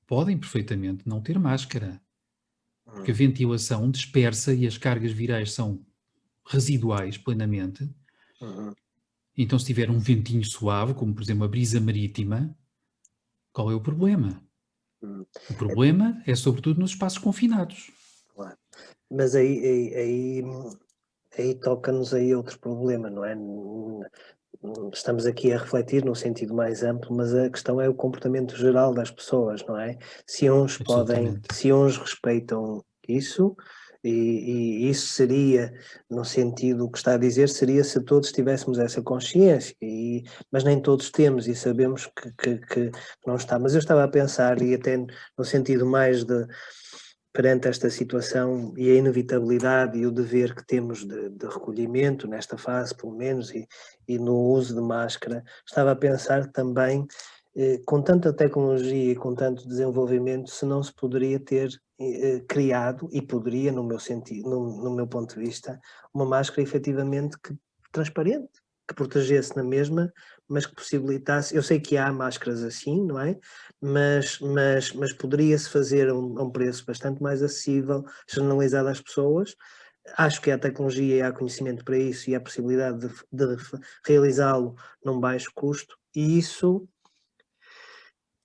podem perfeitamente não ter máscara. Porque a ventilação dispersa e as cargas virais são residuais plenamente. Então, se tiver um ventinho suave, como por exemplo uma brisa marítima, qual é o problema? O problema é sobretudo nos espaços confinados. Claro. Mas aí toca-nos aí outro problema, não é? Estamos aqui a refletir num sentido mais amplo, mas a questão é o comportamento geral das pessoas, não é? Se Absolutamente. uns respeitam isso, e isso seria, no sentido que está a dizer, seria se todos tivéssemos essa consciência, mas nem todos temos e sabemos que não está. Mas eu estava a pensar, e até no sentido mais de perante esta situação e a inevitabilidade e o dever que temos de recolhimento, nesta fase pelo menos, e no uso de máscara, estava a pensar também, com tanta tecnologia e com tanto desenvolvimento, se não se poderia ter criado, e poderia, no meu sentido, no meu ponto de vista, uma máscara efetivamente transparente, que protegesse na mesma, mas que possibilitasse. Eu sei que há máscaras assim, não é? Mas poderia-se fazer a um preço bastante mais acessível, generalizado às pessoas. Acho que há tecnologia e há conhecimento para isso e há possibilidade de realizá-lo num baixo custo, e isso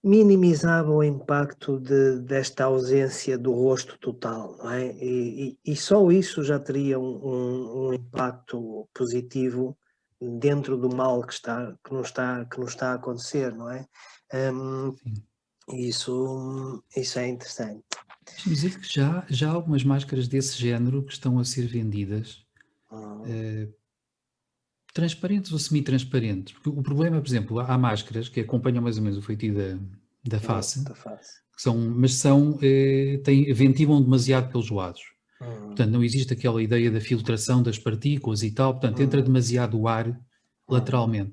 minimizava o impacto desta ausência do rosto total, não é? E só isso já teria um impacto positivo dentro do mal que nos está a acontecer, não é? Sim. Isso é interessante. Deixa-me dizer que já há algumas máscaras desse género que estão a ser vendidas, transparentes ou semi-transparentes. Porque o problema, por exemplo, há máscaras que acompanham mais ou menos o feitio da face, Da face. mas ventilam demasiado pelos lados. Portanto, não existe aquela ideia da filtração das partículas e tal, portanto, entra demasiado ar lateralmente.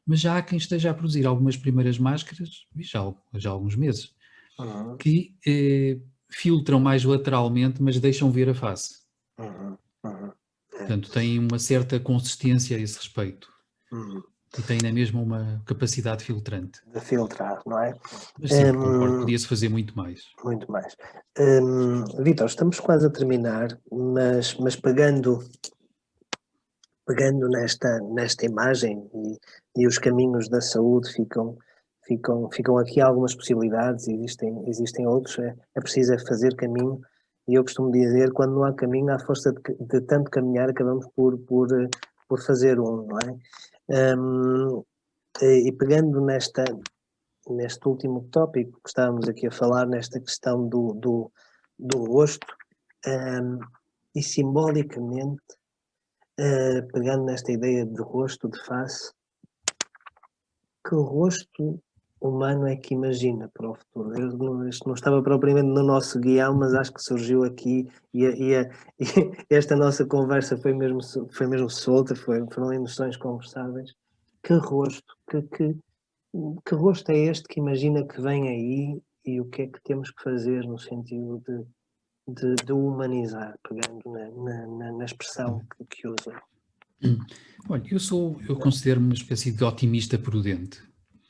Mas já há quem esteja a produzir algumas primeiras máscaras, e já há alguns meses, que filtram mais lateralmente, mas deixam ver a face. Portanto, têm uma certa consistência a esse respeito. E têm na mesma uma capacidade filtrante. De filtrar, não é? Mas sim, concordo, podia-se fazer muito mais. Muito mais. Vítor, estamos quase a terminar, mas pegando nesta imagem, e os caminhos da saúde ficam aqui algumas possibilidades, existem outros, é preciso fazer caminho, e eu costumo dizer, quando não há caminho, à força de tanto caminhar, acabamos por fazer não é? E pegando neste último tópico que estávamos aqui a falar, nesta questão do rosto, e simbolicamente, pegando nesta ideia de rosto, de face, que rosto humano é que imagina para o futuro? Isto não estava propriamente no nosso guião, mas acho que surgiu aqui, e esta nossa conversa foi mesmo solta, foram emoções conversáveis. Que rosto, que rosto é este que imagina que vem aí, e o que é que temos que fazer no sentido de humanizar, pegando na expressão que usa? Olha, eu considero-me uma espécie de otimista prudente.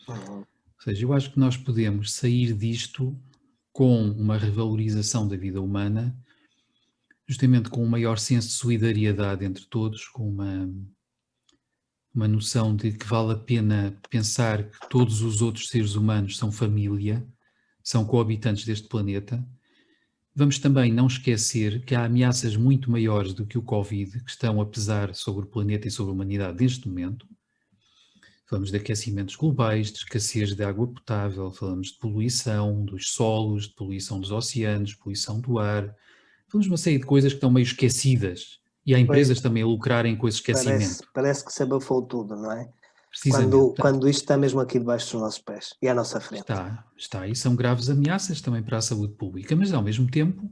Ou seja, eu acho que nós podemos sair disto com uma revalorização da vida humana, justamente com um maior senso de solidariedade entre todos, com uma noção de que vale a pena pensar que todos os outros seres humanos são família, são coabitantes deste planeta. Vamos também não esquecer que há ameaças muito maiores do que o Covid que estão a pesar sobre o planeta e sobre a humanidade neste momento. Falamos de aquecimentos globais, de escassez de água potável, falamos de poluição dos solos, de poluição dos oceanos, poluição do ar. Falamos de uma série de coisas que estão meio esquecidas. E há empresas também a lucrarem com esse esquecimento. Parece que se abafou tudo, não é? Precisamente. Quando isto está mesmo aqui debaixo dos nossos pés e à nossa frente. Está. E são graves ameaças também para a saúde pública, mas ao mesmo tempo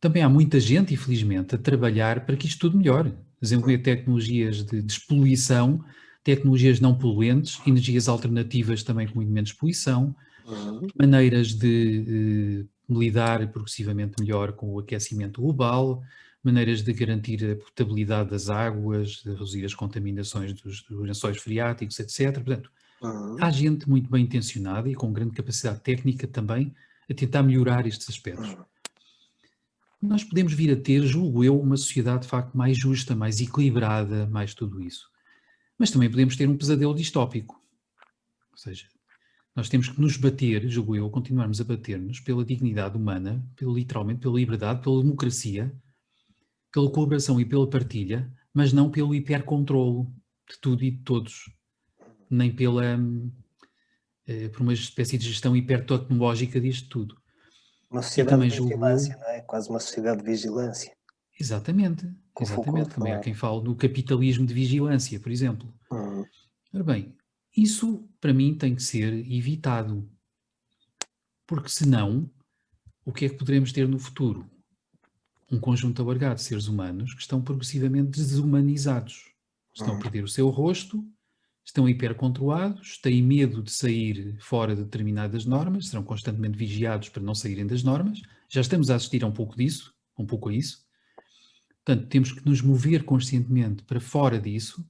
também há muita gente, infelizmente, a trabalhar para que isto tudo melhore. Desenvolver tecnologias de despoluição, tecnologias não poluentes, energias alternativas também com muito menos poluição, maneiras de lidar progressivamente melhor com o aquecimento global, maneiras de garantir a potabilidade das águas, de reduzir as contaminações dos lençóis freáticos, etc. Portanto, há gente muito bem intencionada e com grande capacidade técnica também a tentar melhorar estes aspectos. Nós podemos vir a ter, julgo eu, uma sociedade de facto mais justa, mais equilibrada, mais tudo isso. Mas também podemos ter um pesadelo distópico. Ou seja, nós temos que nos bater, julgo eu, continuarmos a bater-nos pela dignidade humana, literalmente pela liberdade, pela democracia, pela colaboração e pela partilha, mas não pelo hipercontrolo de tudo e de todos, nem por uma espécie de gestão hipertecnológica disto tudo. Uma E sociedade também de julgo eu, vigilância, não é? Quase uma sociedade de vigilância, exatamente, que o Foucault também há falava. quem fale no capitalismo de vigilância, por exemplo. Uhum. Ora bem, isso para mim tem que ser evitado, porque senão, o que é que poderemos ter no futuro? Um conjunto alargado de seres humanos que estão progressivamente desumanizados. Estão a perder o seu rosto, estão hipercontrolados, têm medo de sair fora de determinadas normas, serão constantemente vigiados para não saírem das normas. Já estamos a assistir a um pouco disso, um pouco a isso. Portanto, temos que nos mover conscientemente para fora disso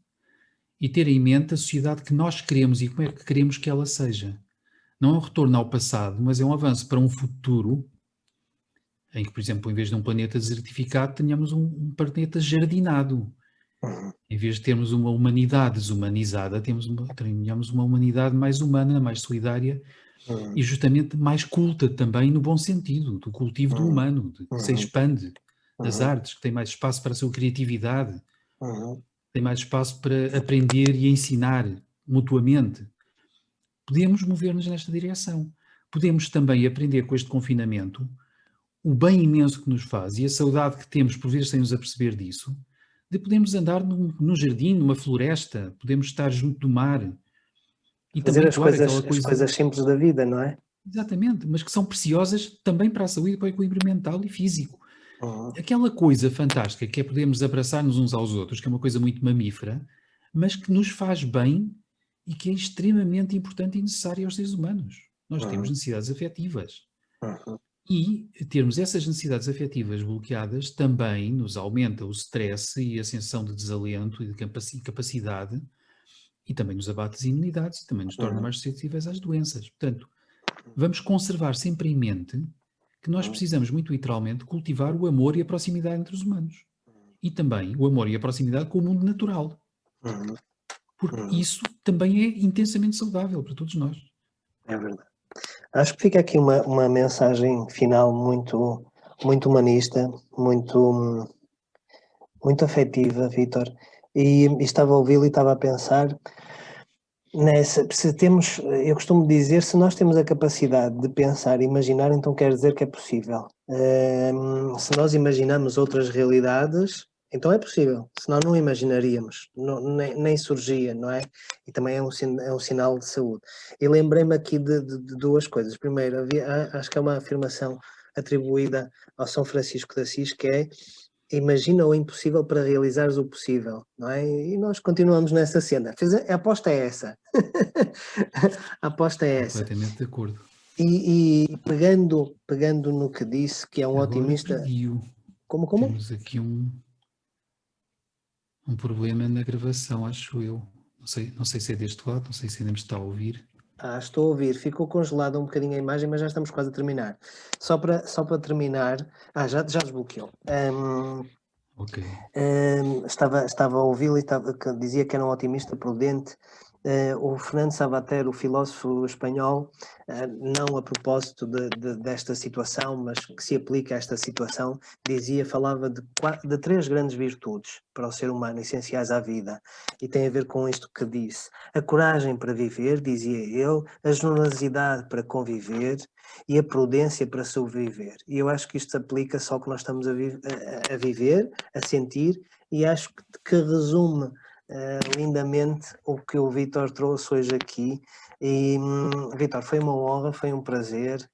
e ter em mente a sociedade que nós queremos e como é que queremos que ela seja. Não é um retorno ao passado, mas é um avanço para um futuro em que, por exemplo, em vez de um planeta desertificado, tenhamos um planeta jardinado. Uhum. Em vez de termos uma humanidade desumanizada, tenhamos uma humanidade mais humana, mais solidária Uhum. e justamente mais culta também, no bom sentido, do cultivo do Uhum. humano, que se Uhum. expande, das Uhum. artes, que tem mais espaço para a sua criatividade, Uhum. tem mais espaço para aprender e ensinar mutuamente. Podemos mover-nos nesta direção. Podemos também aprender com este confinamento o bem imenso que nos faz e a saudade que temos por vezes sem nos aperceber disso, de podermos andar num jardim, numa floresta, podemos estar junto do mar e Fazer também, claro, aquela as coisa, coisas simples da vida, não é? exatamente, mas que são preciosas também para a saúde e para o equilíbrio mental e físico. Uhum. Aquela coisa fantástica que é podermos abraçar-nos uns aos outros, que é uma coisa muito mamífera, mas que nos faz bem e que é extremamente importante e necessária aos seres humanos. Nós temos Uhum. necessidades afetivas. Uhum. E termos essas necessidades afetivas bloqueadas também nos aumenta o stress e a sensação de desalento e de incapacidade e também nos abate as imunidades e também nos torna Uhum. mais suscetíveis às doenças. Portanto, vamos conservar sempre em mente que nós Uhum. precisamos, muito literalmente, cultivar o amor e a proximidade entre os humanos. E também o amor e a proximidade com o mundo natural. Uhum. Porque Uhum. isso também é intensamente saudável para todos nós. É verdade. Acho que fica aqui uma mensagem final muito humanista, muito afetiva, Vítor. E estava a ouvi-lo e estava a pensar nessa, se temos, eu costumo dizer, se nós temos a capacidade de pensar e imaginar, então quer dizer que é possível. Se nós imaginamos outras realidades, então é possível, senão não imaginaríamos, nem surgia, não é? E também é um sinal de saúde. E lembrei-me aqui de duas coisas. Primeiro, acho que é uma afirmação atribuída ao São Francisco de Assis, que é: imagina o impossível para realizares o possível, não é? E nós continuamos nessa cena. A aposta é essa. A aposta é essa. Completamente de acordo. E pegando no que disse, que é um Agora otimista. perdi-o. Como? Temos aqui um problema na gravação, acho eu. Não sei se é deste lado, não sei se ainda me está a ouvir. Estou a ouvir. Ficou congelada um bocadinho a imagem, mas já estamos quase a terminar. Só para terminar. Já desbloqueou. Ok. Estava a ouvi-lo e dizia que era um otimista prudente. O Fernando Savater, o filósofo espanhol, não a propósito desta situação, mas que se aplica a esta situação, falava de três grandes virtudes para o ser humano, essenciais à vida, e tem a ver com isto que disse: a coragem para viver, dizia ele, a generosidade para conviver e a prudência para sobreviver. E eu acho que isto se aplica só que nós estamos a viver, a sentir, e acho que resume lindamente o que o Vítor trouxe hoje aqui. E Vítor, foi uma honra, foi um prazer.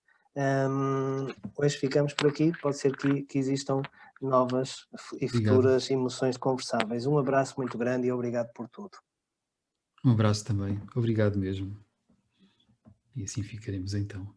Hoje ficamos por aqui. Pode ser que existam novas e Obrigado. futuras emoções conversáveis. Um abraço muito grande e obrigado por tudo. Um abraço também. Obrigado mesmo. E assim ficaremos então.